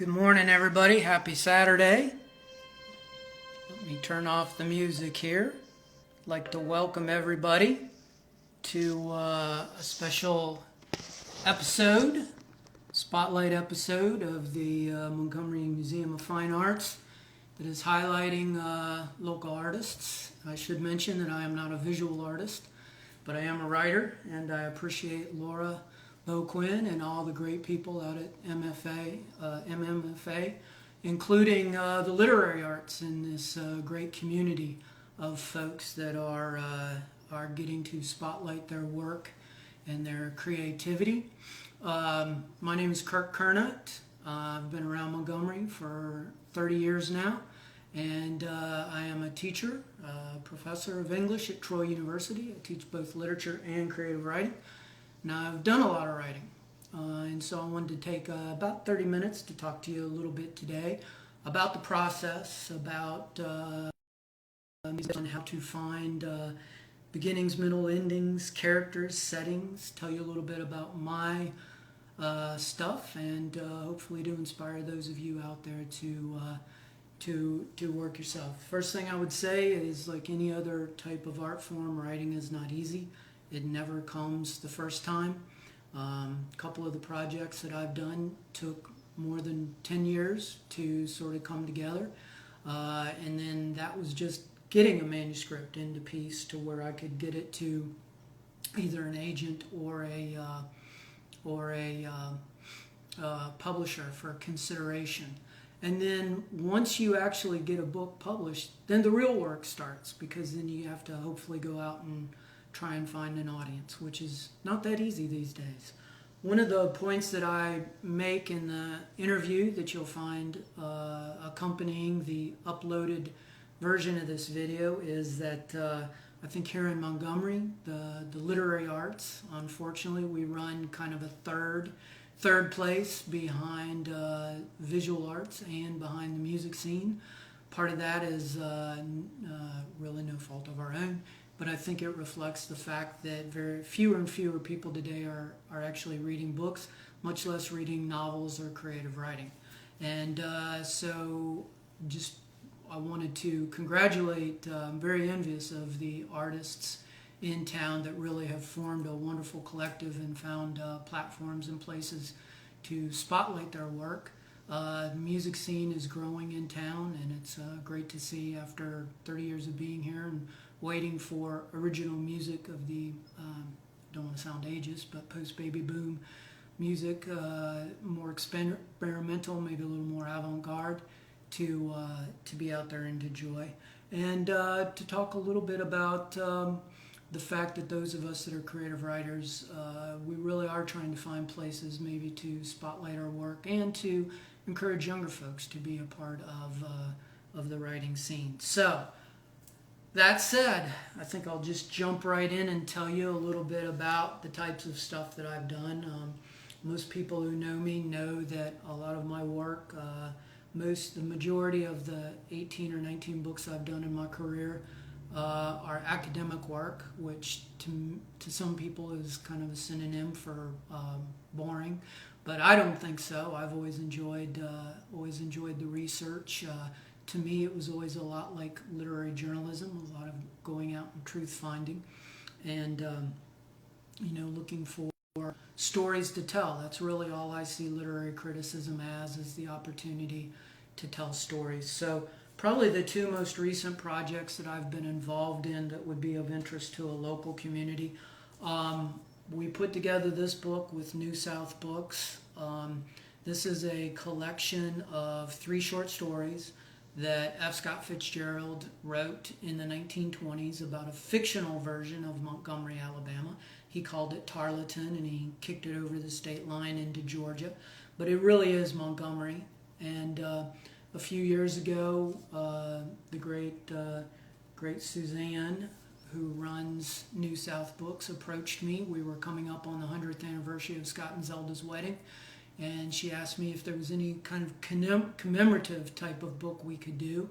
Good morning, everybody. Happy Saturday. Let me turn off the music here. I'd like to welcome everybody to a special episode, spotlight episode of the Montgomery Museum of Fine Arts that is highlighting local artists. I should mention that I am not a visual artist, but I am a writer, and I appreciate Laura Quinn and all the great people out at MMFA, including the literary arts in this great community of folks that are getting to spotlight their work and their creativity. My name is Kirk Curnutt. I've been around Montgomery for 30 years now, and I am a teacher, professor of English at Troy University. I teach both literature and creative writing. Now, I've done a lot of writing, and so I wanted to take about 30 minutes to talk to you a little bit today about the process, about how to find beginnings, middle, endings, characters, settings, tell you a little bit about my stuff, and hopefully to inspire those of you out there to work yourself. First thing I would say is, like any other type of art form, writing is not easy. It never comes the first time. A couple of the projects that I've done took more than 10 years to sort of come together. And then that was just getting a manuscript into piece to where I could get it to either an agent or a publisher for consideration. And then once you actually get a book published, then the real work starts, because then you have to hopefully go out and try and find an audience, which is not that easy these days. One of the points that I make in the interview that you'll find accompanying the uploaded version of this video is that I think here in Montgomery, the literary arts, unfortunately, we run kind of a third place behind visual arts and behind the music scene. Part of that is really no fault of our own, but I think it reflects the fact that very fewer and fewer people today are actually reading books, much less reading novels or creative writing. And so just I wanted to congratulate, I'm very envious of the artists in town that really have formed a wonderful collective and found platforms and places to spotlight their work. The music scene is growing in town, and it's great to see after 30 years of being here and waiting for original music of the, don't want to sound ageist, but post-baby boom music, more experimental, maybe a little more avant-garde, to be out there and to enjoy. And to talk a little bit about the fact that those of us that are creative writers, we really are trying to find places maybe to spotlight our work and to encourage younger folks to be a part of the writing scene. So, that said, I think I'll just jump right in and tell you a little bit about the types of stuff that I've done. Most people who know me know that a lot of my work, the majority of the 18 or 19 books I've done in my career are academic work, which to some people is kind of a synonym for boring, but I don't think so. I've always enjoyed the research. To me, it was always a lot like literary journalism, a lot of going out and truth finding, and looking for stories to tell. That's really all I see literary criticism as, is the opportunity to tell stories. So probably the two most recent projects that I've been involved in that would be of interest to a local community. We put together this book with New South Books. This is a collection of 3 short stories that F. Scott Fitzgerald wrote in the 1920s about a fictional version of Montgomery, Alabama. He called it Tarleton, and he kicked it over the state line into Georgia. But it really is Montgomery. And a few years ago, the great Suzanne, who runs New South Books, approached me. We were coming up on the 100th anniversary of Scott and Zelda's wedding, and she asked me if there was any kind of commemorative type of book we could do.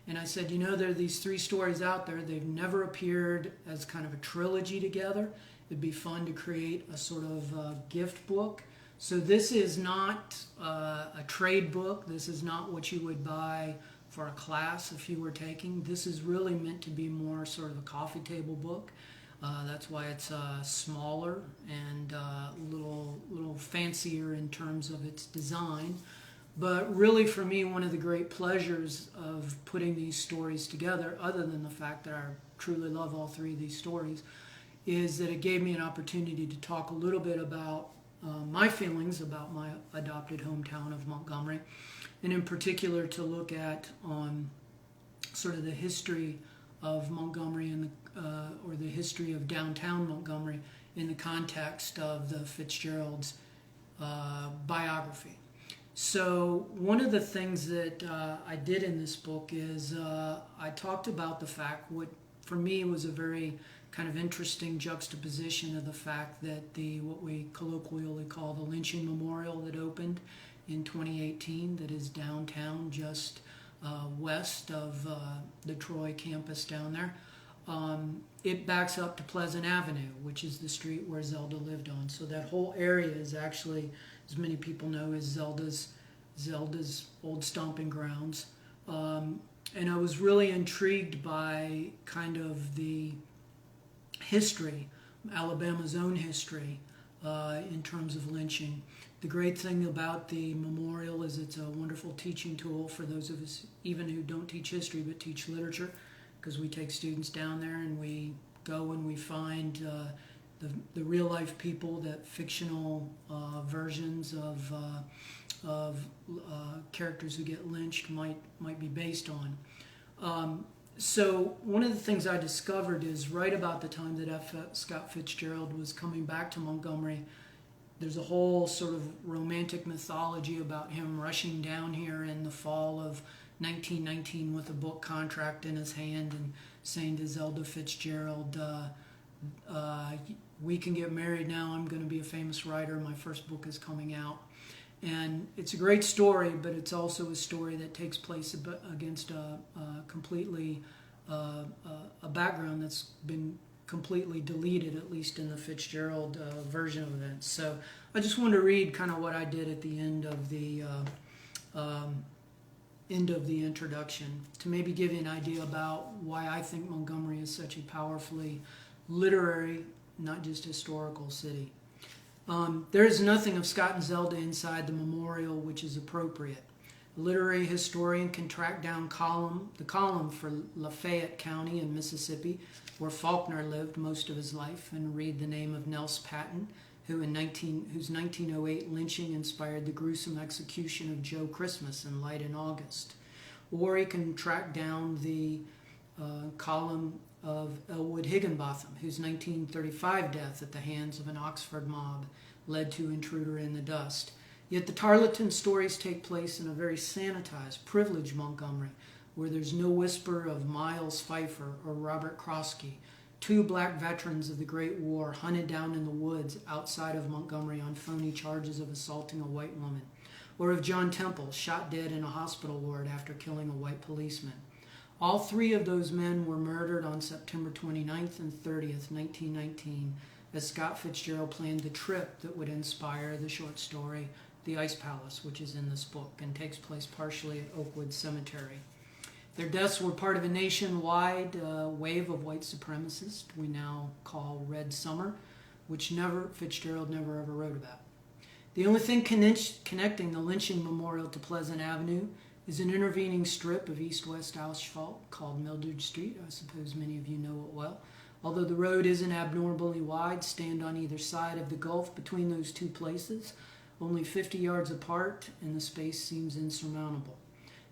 And I said, there are these 3 stories out there. They've never appeared as kind of a trilogy together. It'd be fun to create a sort of gift book So this is not a trade book. This is not what you would buy for a class if you were taking. This is really meant to be more sort of a coffee table book. That's why it's smaller and a little fancier in terms of its design. But really, for me, one of the great pleasures of putting these stories together, other than the fact that I truly love all three of these stories, is that it gave me an opportunity to talk a little bit about my feelings about my adopted hometown of Montgomery, and in particular to look at sort of the history of Montgomery and or the history of downtown Montgomery in the context of the Fitzgerald's biography. So one of the things that I did in this book is I talked about the fact what for me was a very kind of interesting juxtaposition of the fact that what we colloquially call the Lynching Memorial that opened in 2018, that is downtown just west of the Troy campus down there. It backs up to Pleasant Avenue, which is the street where Zelda lived on. So that whole area is actually, as many people know, is Zelda's old stomping grounds. And I was really intrigued by kind of the history, Alabama's own history, in terms of lynching. The great thing about the memorial is it's a wonderful teaching tool for those of us even who don't teach history but teach literature, because we take students down there and we go and we find the real life people that fictional versions of characters who get lynched might be based on. So one of the things I discovered is right about the time that F. Scott Fitzgerald was coming back to Montgomery, there's a whole sort of romantic mythology about him rushing down here in the fall of 1919 with a book contract in his hand and saying to Zelda Fitzgerald, we can get married now, I'm going to be a famous writer, my first book is coming out. And it's a great story, but it's also a story that takes place against a background that's been completely deleted, at least in the Fitzgerald version of events. So I just wanted to read kind of what I did at the end of the introduction to maybe give you an idea about why I think Montgomery is such a powerfully literary, not just historical city. There is nothing of Scott and Zelda inside the memorial which is appropriate. A literary historian can track down the column for Lafayette County in Mississippi, where Faulkner lived most of his life, and read the name of Nels Patton, whose 1908 lynching inspired the gruesome execution of Joe Christmas in Light in August. Or he can track down the column of Elwood Higginbotham, whose 1935 death at the hands of an Oxford mob led to Intruder in the Dust. Yet the Tarleton stories take place in a very sanitized, privileged Montgomery, where there's no whisper of Miles Pfeiffer or Robert Krosky, two black veterans of the Great War hunted down in the woods outside of Montgomery on phony charges of assaulting a white woman, or of John Temple, shot dead in a hospital ward after killing a white policeman. All three of those men were murdered on September 29th and 30th, 1919, as Scott Fitzgerald planned the trip that would inspire the short story The Ice Palace, which is in this book and takes place partially at Oakwood Cemetery. Their deaths were part of a nationwide wave of white supremacists we now call Red Summer, which Fitzgerald never ever wrote about. The only thing connecting the Lynching Memorial to Pleasant Avenue is an intervening strip of east-west asphalt called Mildred Street. I suppose many of you know it well. Although the road isn't abnormally wide, stand on either side of the gulf between those two places, only 50 yards apart, and the space seems insurmountable.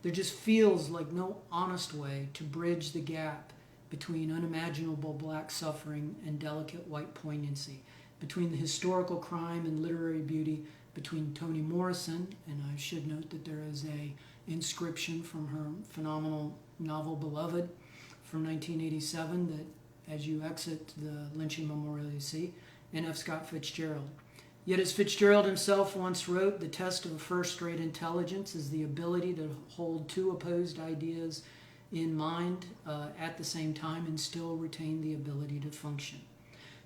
There just feels like no honest way to bridge the gap between unimaginable black suffering and delicate white poignancy, between the historical crime and literary beauty, between Toni Morrison, and I should note that there is a inscription from her phenomenal novel Beloved from 1987 that as you exit the Lynching Memorial you see, and F. Scott Fitzgerald. Yet as Fitzgerald himself once wrote, the test of a first-rate intelligence is the ability to hold two opposed ideas in mind at the same time and still retain the ability to function.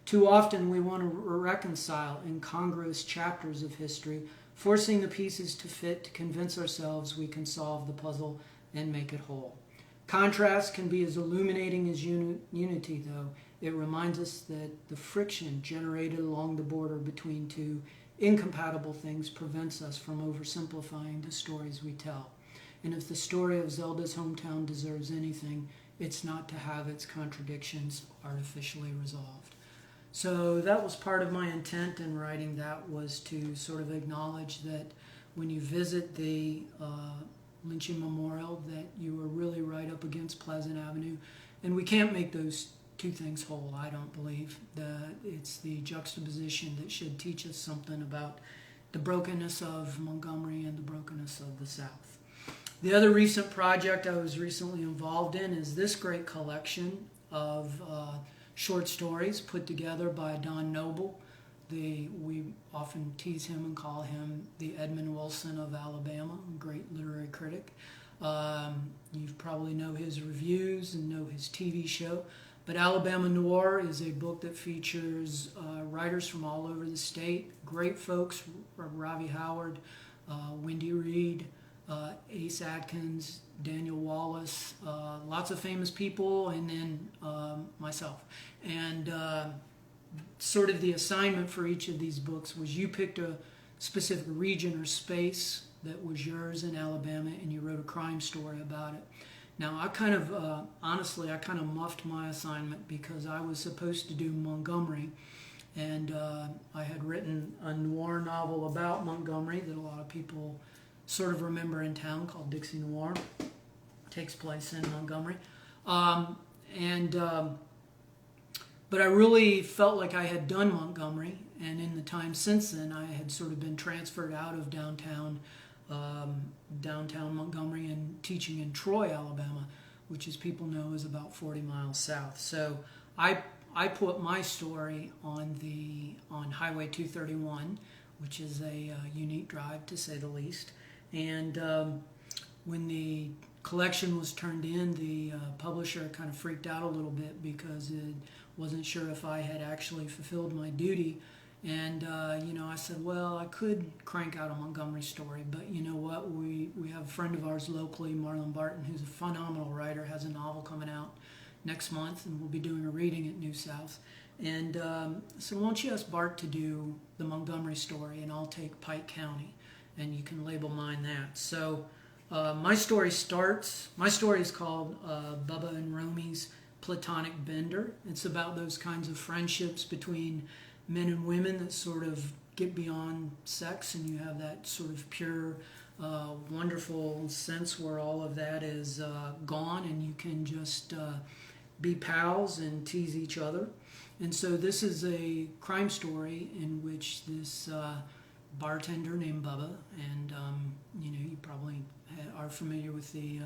Too often we want to reconcile incongruous chapters of history, forcing the pieces to fit to convince ourselves we can solve the puzzle and make it whole. Contrast can be as illuminating as unity, though. It reminds us that the friction generated along the border between two incompatible things prevents us from oversimplifying the stories we tell. And if the story of Zelda's hometown deserves anything, it's not to have its contradictions artificially resolved. So that was part of my intent in writing that, was to sort of acknowledge that when you visit the Lynching Memorial, that you are really right up against Pleasant Avenue. And we can't make those two things whole, I don't believe. It's the juxtaposition that should teach us something about the brokenness of Montgomery and the brokenness of the South. The other recent project I was recently involved in is this great collection of short stories put together by Don Noble. We often tease him and call him the Edmund Wilson of Alabama, a great literary critic. You probably know his reviews and know his TV show. But Alabama Noir is a book that features writers from all over the state, great folks, Ravi Howard, Wendy Reed, Ace Atkins, Daniel Wallace, lots of famous people, and then myself. And sort of the assignment for each of these books was you picked a specific region or space that was yours in Alabama, and you wrote a crime story about it. Now, I kind of, honestly, I kind of muffed my assignment because I was supposed to do Montgomery, and I had written a noir novel about Montgomery that a lot of people sort of remember in town called Dixie Noir. It takes place in Montgomery. But I really felt like I had done Montgomery, and in the time since then, I had sort of been transferred out of downtown Montgomery and teaching in Troy, Alabama, which, as people know, is about 40 miles south. So I put my story on Highway 231, which is a unique drive to say the least. And when the collection was turned in, the publisher kind of freaked out a little bit because it wasn't sure if I had actually fulfilled my duty. And, I said, well, I could crank out a Montgomery story, but you know what? We have a friend of ours locally, Marlon Barton, who's a phenomenal writer, has a novel coming out next month, and we'll be doing a reading at New South. And so why don't you ask Bart to do the Montgomery story, and I'll take Pike County, and you can label mine that. So my story is called Bubba and Romy's Platonic Bender. It's about those kinds of friendships between men and women that sort of get beyond sex, and you have that sort of pure, wonderful sense where all of that is gone, and you can just be pals and tease each other. And so this is a crime story in which this bartender named Bubba, and you probably are familiar with the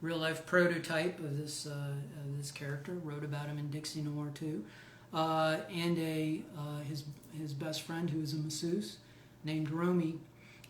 real life prototype of this character. Wrote about him in Dixie Noir too. And his best friend, who is a masseuse named Romy,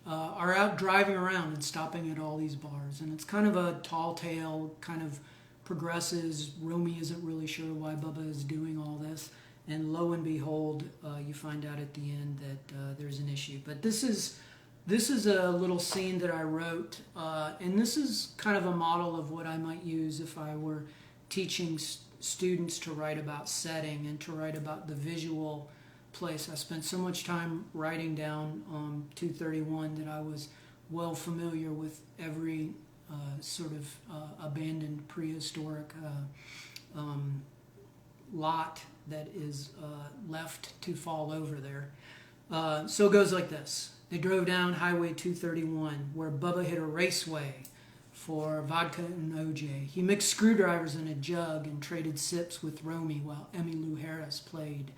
are out driving around and stopping at all these bars. And it's kind of a tall tale, kind of progresses. Romy isn't really sure why Bubba is doing all this. And lo and behold, you find out at the end that there's an issue. But this is a little scene that I wrote, and this is kind of a model of what I might use if I were teaching students to write about setting and to write about the visual place. I spent so much time writing down 231 that I was well familiar with every sort of abandoned prehistoric lot that is left to fall over there. So it goes like this. They drove down Highway 231, where Bubba hit a raceway for vodka and OJ. He mixed screwdrivers in a jug and traded sips with Romy while Emmylou Harris played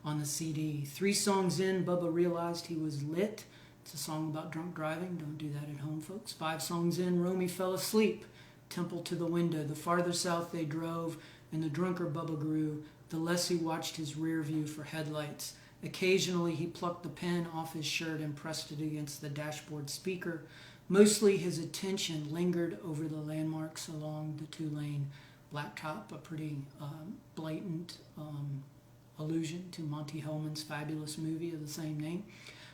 on the CD. 3 songs in, Bubba realized he was lit. It's a song about drunk driving. Don't do that at home, folks. 5 songs in, Romy fell asleep. Temple to the window. The farther south they drove, and the drunker Bubba grew, the less he watched his rear view for headlights. Occasionally, he plucked the pen off his shirt and pressed it against the dashboard speaker. Mostly, his attention lingered over the landmarks along the 2-lane blacktop, a pretty blatant allusion to Monty Hellman's fabulous movie of the same name.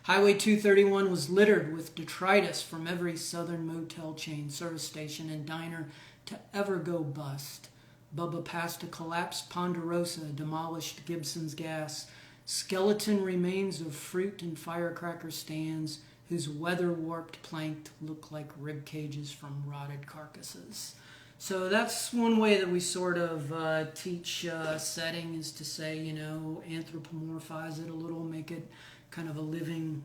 Highway 231 was littered with detritus from every southern motel chain, service station, and diner to ever go bust. Bubba passed a collapsed Ponderosa, demolished Gibson's gas, skeleton remains of fruit and firecracker stands whose weather-warped plank looked like rib cages from rotted carcasses. So that's one way that we sort of teach setting, is to say, anthropomorphize it a little, make it kind of a living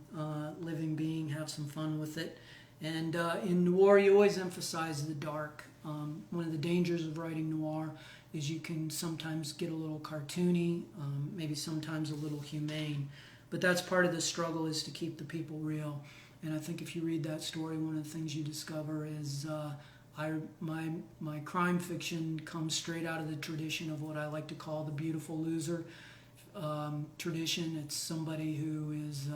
being, have some fun with it. And in noir, you always emphasize the dark. One of the dangers of writing noir is you can sometimes get a little cartoony, maybe sometimes a little humane. But that's part of the struggle, is to keep the people real. And I think if you read that story, one of the things you discover is my crime fiction comes straight out of the tradition of what I like to call the beautiful loser tradition. It's somebody who is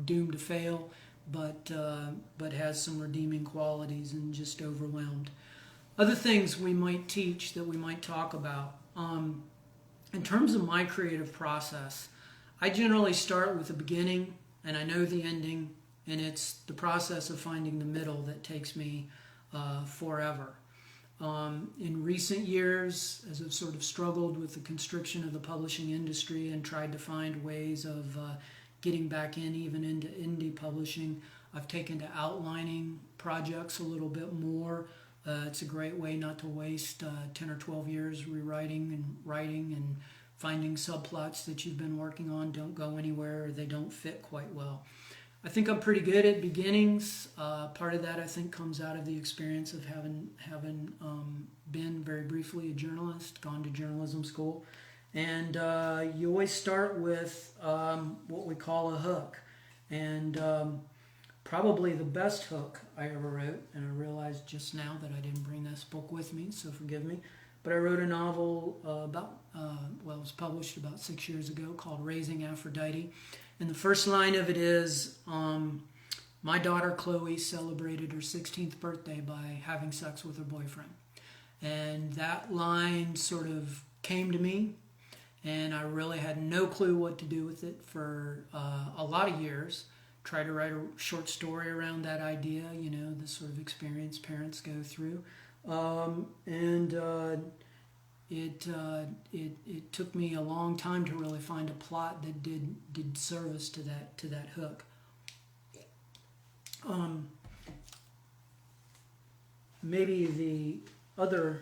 doomed to fail, but has some redeeming qualities and just overwhelmed. Other things we might teach that we might talk about. In terms of my creative process, I generally start with the beginning, and I know the ending, and it's the process of finding the middle that takes me forever. In recent years, as I've sort of struggled with the constriction of the publishing industry and tried to find ways of getting back in, even into indie publishing, I've taken to outlining projects a little bit more. It's a great way not to waste 10 or 12 years rewriting and writing, and finding subplots that you've been working on don't go anywhere, or they don't fit quite well. I think I'm pretty good at beginnings. Part of that, I think, comes out of the experience of having been very briefly a journalist, gone to journalism school. And you always start with what we call a hook. And probably the best hook I ever wrote, and I realized just now that I didn't bring this book with me, so forgive me, but I wrote a novel it was published about 6 years ago, called Raising Aphrodite. And the first line of it is, my daughter Chloe celebrated her 16th birthday by having sex with her boyfriend. And that line sort of came to me, and I really had no clue what to do with it for a lot of years. Tried to write a short story around that idea, the sort of experience parents go through. It took me a long time to really find a plot that did service to that hook. Maybe the other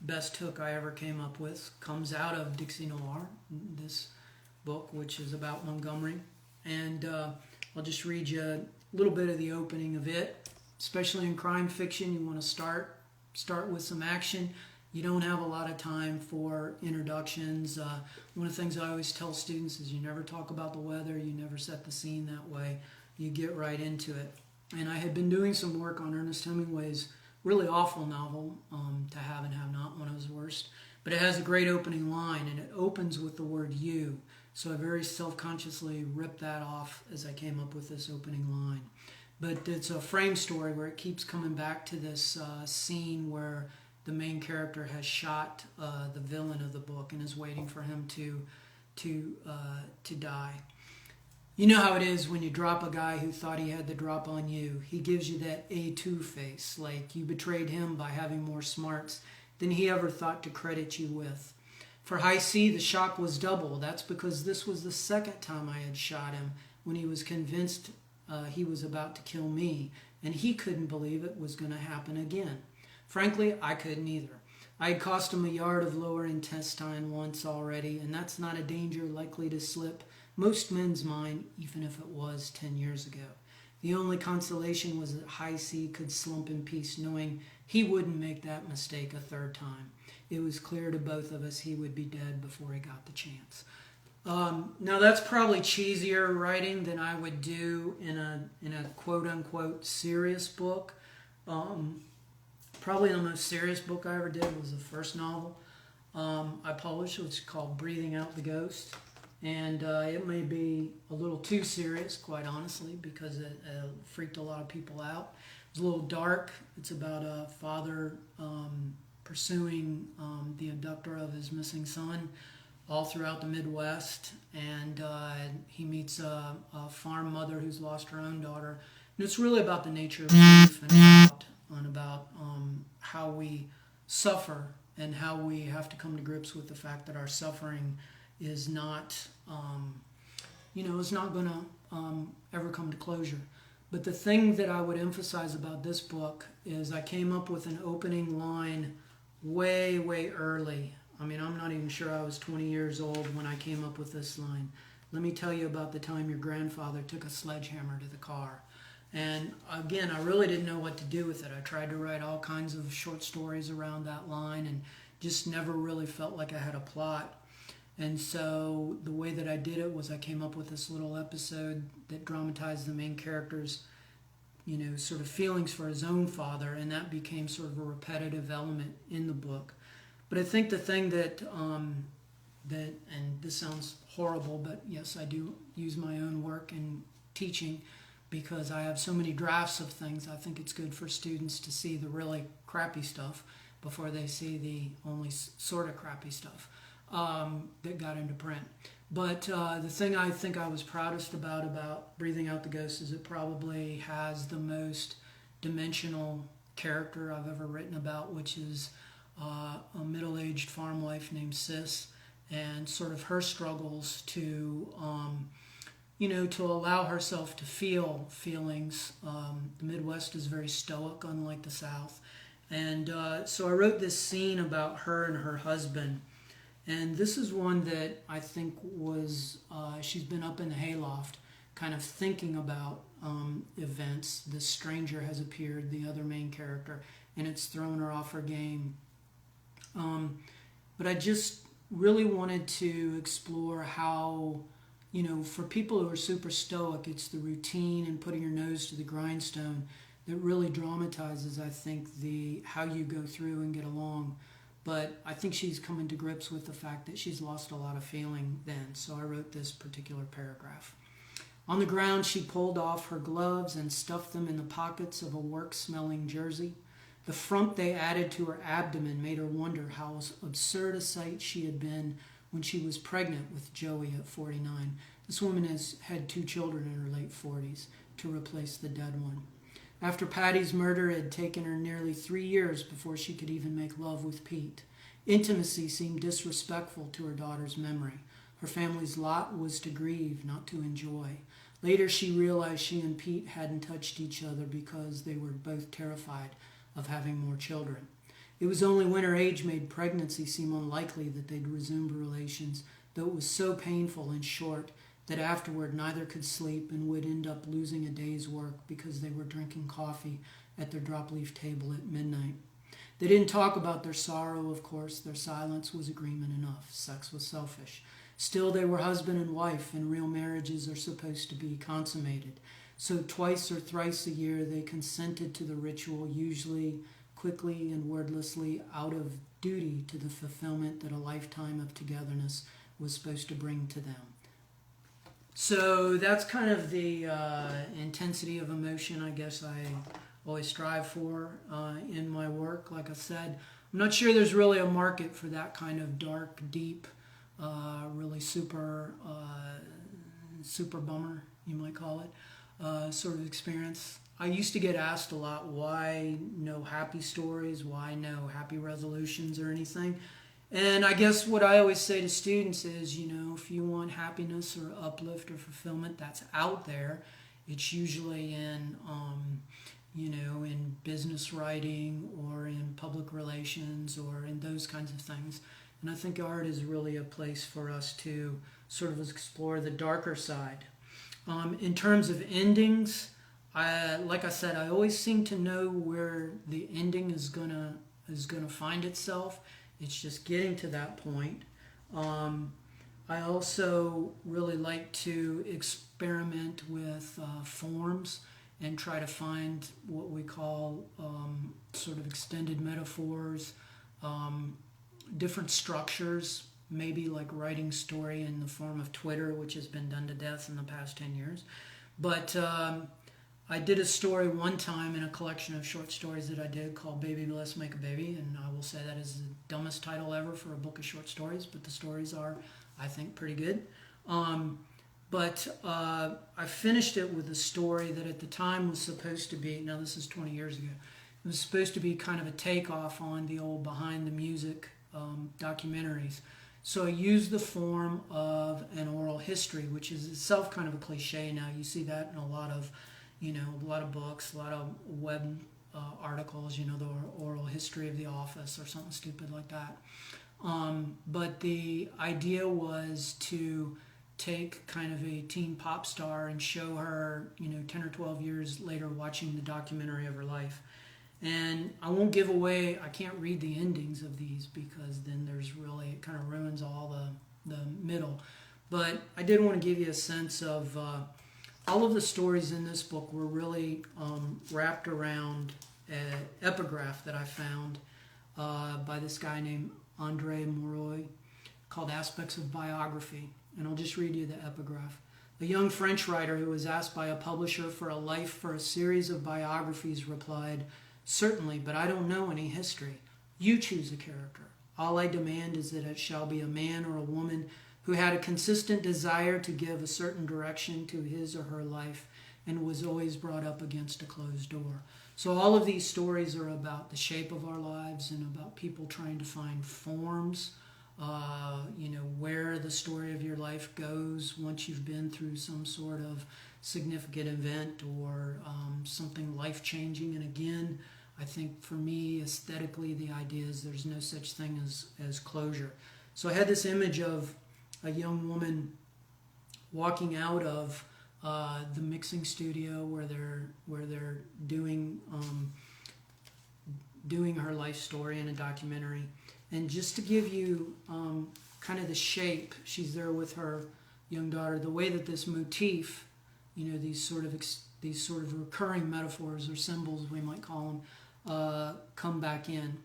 best hook I ever came up with comes out of Dixie Noir, this book, which is about Montgomery. And I'll just read you a little bit of the opening of it. Especially in crime fiction, you want to start with some action. You don't have a lot of time for introductions. One of the things I always tell students is you never talk about the weather, you never set the scene that way. You get right into it. And I had been doing some work on Ernest Hemingway's really awful novel, To Have and Have Not, one of his worst. But it has a great opening line, and it opens with the word you. So I very self-consciously ripped that off as I came up with this opening line. But it's a frame story where it keeps coming back to this scene where the main character has shot the villain of the book and is waiting for him to die. You know how it is when you drop a guy who thought he had the drop on you. He gives you that A2 face, like you betrayed him by having more smarts than he ever thought to credit you with. For High C, the shock was double. That's because this was the second time I had shot him, when he was convinced he was about to kill me, and he couldn't believe it was going to happen again. Frankly, I couldn't either. I had cost him a yard of lower intestine once already, and that's not a danger likely to slip most men's mind, even if it was 10 years ago. The only consolation was that High C could slump in peace, knowing he wouldn't make that mistake a third time. It was clear to both of us he would be dead before he got the chance. Now that's probably cheesier writing than I would do in a quote-unquote serious book. Probably the most serious book I ever did was the first novel I published, which is called Breathing Out the Ghost. And it may be a little too serious, quite honestly, because it freaked a lot of people out. It's a little dark. It's about a father pursuing the abductor of his missing son all throughout the Midwest, and he meets a farm mother who's lost her own daughter. And it's really about the nature of grief and about how we suffer and how we have to come to grips with the fact that our suffering is not, is not going to ever come to closure. But the thing that I would emphasize about this book is I came up with an opening line way, way early. I mean, I'm not even sure I was 20 years old when I came up with this line. Let me tell you about the time your grandfather took a sledgehammer to the car. And again, I really didn't know what to do with it. I tried to write all kinds of short stories around that line and just never really felt like I had a plot. And so the way that I did it was I came up with this little episode that dramatized the main character's, sort of feelings for his own father, and that became sort of a repetitive element in the book. But I think the thing that, and this sounds horrible, but yes, I do use my own work in teaching because I have so many drafts of things. I think it's good for students to see the really crappy stuff before they see the only sort of crappy stuff that got into print. But the thing I think I was proudest about Breathing Out the Ghost is it probably has the most dimensional character I've ever written about, which is a middle-aged farm wife named Sis, and sort of her struggles to, to allow herself to feel feelings. The Midwest is very stoic, unlike the South. And so I wrote this scene about her and her husband. And this is one that I think was, she's been up in the hayloft kind of thinking about events. This stranger has appeared, the other main character, and it's thrown her off her game. But I just really wanted to explore how, for people who are super stoic, it's the routine and putting your nose to the grindstone that really dramatizes, I think, how you go through and get along. But I think she's coming to grips with the fact that she's lost a lot of feeling then. So I wrote this particular paragraph. On the ground, she pulled off her gloves and stuffed them in the pockets of a work-smelling jersey. The frump they added to her abdomen made her wonder how absurd a sight she had been when she was pregnant with Joey at 49. This woman has had 2 children in her late 40s to replace the dead one. After Patty's murder, it had taken her nearly 3 years before she could even make love with Pete. Intimacy seemed disrespectful to her daughter's memory. Her family's lot was to grieve, not to enjoy. Later, she realized she and Pete hadn't touched each other because they were both terrified of having more children. It was only when her age made pregnancy seem unlikely that they'd resumed relations, though it was so painful and short that afterward neither could sleep and would end up losing a day's work because they were drinking coffee at their drop-leaf table at midnight. They didn't talk about their sorrow, of course. Their silence was agreement enough. Sex was selfish. Still, they were husband and wife, and real marriages are supposed to be consummated. So twice or thrice a year they consented to the ritual, usually quickly and wordlessly, out of duty to the fulfillment that a lifetime of togetherness was supposed to bring to them. So that's kind of the intensity of emotion I guess I always strive for in my work. Like I said, I'm not sure there's really a market for that kind of dark, deep, really super bummer, you might call it, sort of experience. I used to get asked a lot, why no happy stories, why no happy resolutions or anything. And I guess what I always say to students is, if you want happiness or uplift or fulfillment, that's out there. It's usually in, in business writing or in public relations or in those kinds of things. And I think art is really a place for us to sort of explore the darker side. In terms of endings, like I said, I always seem to know where the ending is gonna find itself. It's just getting to that point. I also really like to experiment with forms and try to find what we call sort of extended metaphors, different structures, maybe like writing story in the form of Twitter, which has been done to death in the past 10 years. But I did a story one time in a collection of short stories that I did called Baby Let's Make a Baby, and I will say that is the dumbest title ever for a book of short stories, but the stories are, I think, pretty good. I finished it with a story that at the time was supposed to be, now this is 20 years ago, it was supposed to be kind of a takeoff on the old Behind the Music documentaries. So I used the form of an oral history, which is itself kind of a cliche now. You see that in a lot of books, a lot of web articles, the oral history of The Office or something stupid like that. But the idea was to take kind of a teen pop star and show her, 10 or 12 years later watching the documentary of her life. And I won't give away, I can't read the endings of these because then it kind of ruins all the middle. But I did want to give you a sense of all of the stories in this book were really wrapped around an epigraph that I found by this guy named Andre Moroy called Aspects of Biography. And I'll just read you the epigraph. A young French writer who was asked by a publisher for a life for a series of biographies replied, "Certainly, but I don't know any history. You choose a character. All I demand is that it shall be a man or a woman who had a consistent desire to give a certain direction to his or her life and was always brought up against a closed door." So all of these stories are about the shape of our lives and about people trying to find forms, where the story of your life goes once you've been through some sort of significant event or something life-changing. And again, I think for me, aesthetically, the idea is there's no such thing as closure. So I had this image of a young woman walking out of the mixing studio where they're doing her life story in a documentary. And just to give you kind of the shape, she's there with her young daughter. The way that this motif, these sort of recurring metaphors or symbols, we might call them, come back in.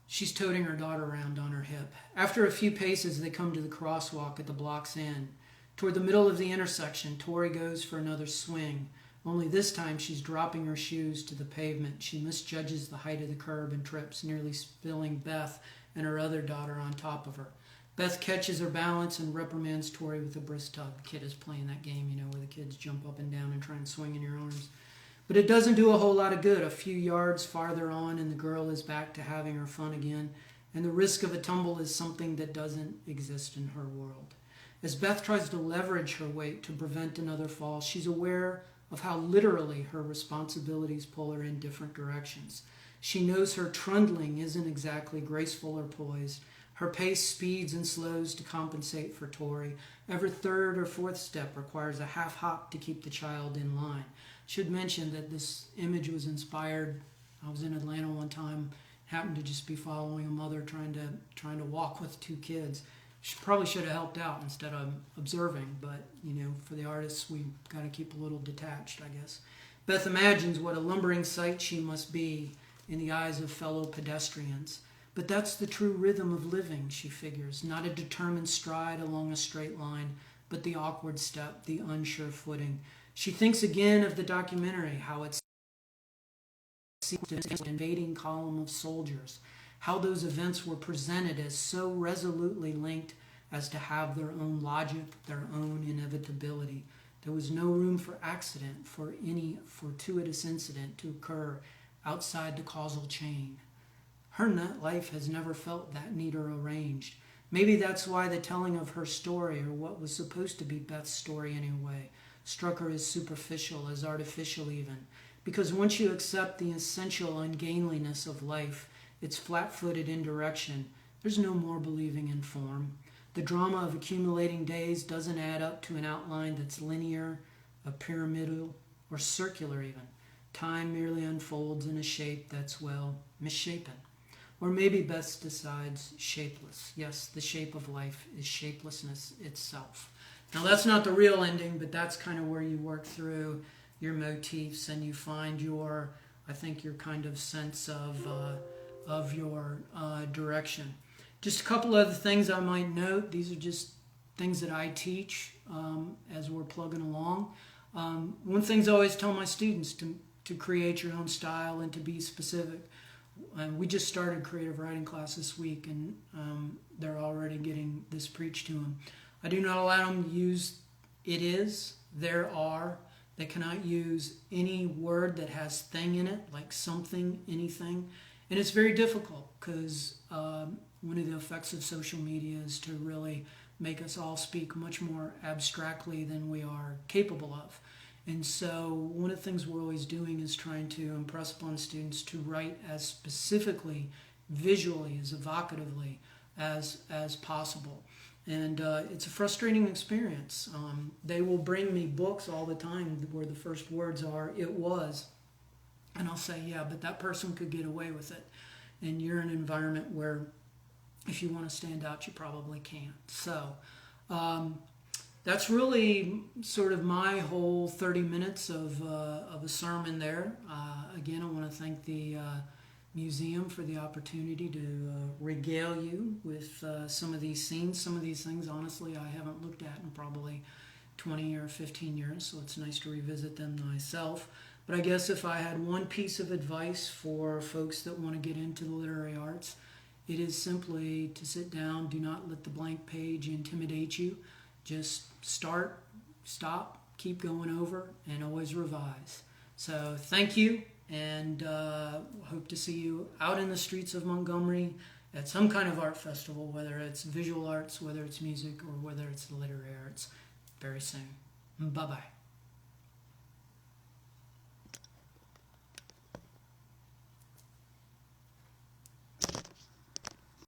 She's toting her daughter around on her hip. After a few paces, they come to the crosswalk at the block's end. Toward the middle of the intersection, Tori goes for another swing. Only this time she's dropping her shoes to the pavement. She misjudges the height of the curb and trips, nearly spilling Beth and her other daughter on top of her. Beth catches her balance and reprimands Tori with a brisk tug. The kid is playing that game, where the kids jump up and down and try and swing in your arms. But it doesn't do a whole lot of good. A few yards farther on and the girl is back to having her fun again, and the risk of a tumble is something that doesn't exist in her world. As Beth tries to leverage her weight to prevent another fall, she's aware of how literally her responsibilities pull her in different directions. She knows her trundling isn't exactly graceful or poised. Her pace speeds and slows to compensate for Tori. Every third or fourth step requires a half hop to keep the child in line. Should mention that this image was inspired. I was in Atlanta one time, happened to just be following a mother trying to walk with two kids. She probably should have helped out instead of observing, but for the artists, we got to keep a little detached, I guess. Beth imagines what a lumbering sight she must be in the eyes of fellow pedestrians. But that's the true rhythm of living, she figures, not a determined stride along a straight line, but the awkward step, the unsure footing. She thinks again of the documentary, how it's an invading column of soldiers, how those events were presented as so resolutely linked as to have their own logic, their own inevitability. There was no room for accident, for any fortuitous incident to occur outside the causal chain. Her life has never felt that neat or arranged. Maybe that's why the telling of her story, or what was supposed to be Beth's story anyway, struck her as superficial, as artificial even. Because once you accept the essential ungainliness of life, its flat-footed indirection, there's no more believing in form. The drama of accumulating days doesn't add up to an outline that's linear, a pyramidal, or circular even. Time merely unfolds in a shape that's, misshapen. Or maybe Beth decides shapeless. Yes, the shape of life is shapelessness itself. Now that's not the real ending, but that's kind of where you work through your motifs and you find your kind of sense of your direction. Just a couple other things I might note. These are just things that I teach as we're plugging along. One thing I always tell my students to create your own style and to be specific. We just started creative writing class this week, and they're already getting this preached to them. I do not allow them to use it is, there are. They cannot use any word that has thing in it, like something, anything. And it's very difficult because one of the effects of social media is to really make us all speak much more abstractly than we are capable of. And so one of the things we're always doing is trying to impress upon students to write as specifically, visually, as evocatively as possible. And it's a frustrating experience. They will bring me books all the time where the first words are, "it was." And I'll say, yeah, but that person could get away with it. And you're in an environment where if you want to stand out, you probably can't. So that's really sort of my whole 30 minutes of a sermon there. Again, I want to thank the museum for the opportunity to regale you with some of these scenes. Some of these things, honestly, I haven't looked at in probably 20 or 15 years, so it's nice to revisit them myself. But I guess if I had one piece of advice for folks that want to get into the literary arts, it is simply to sit down, do not let the blank page intimidate you. Just start, stop, keep going over, and always revise. So thank you, and hope to see you out in the streets of Montgomery at some kind of art festival, whether it's visual arts, whether it's music, or whether it's the literary arts, very soon. Bye-bye.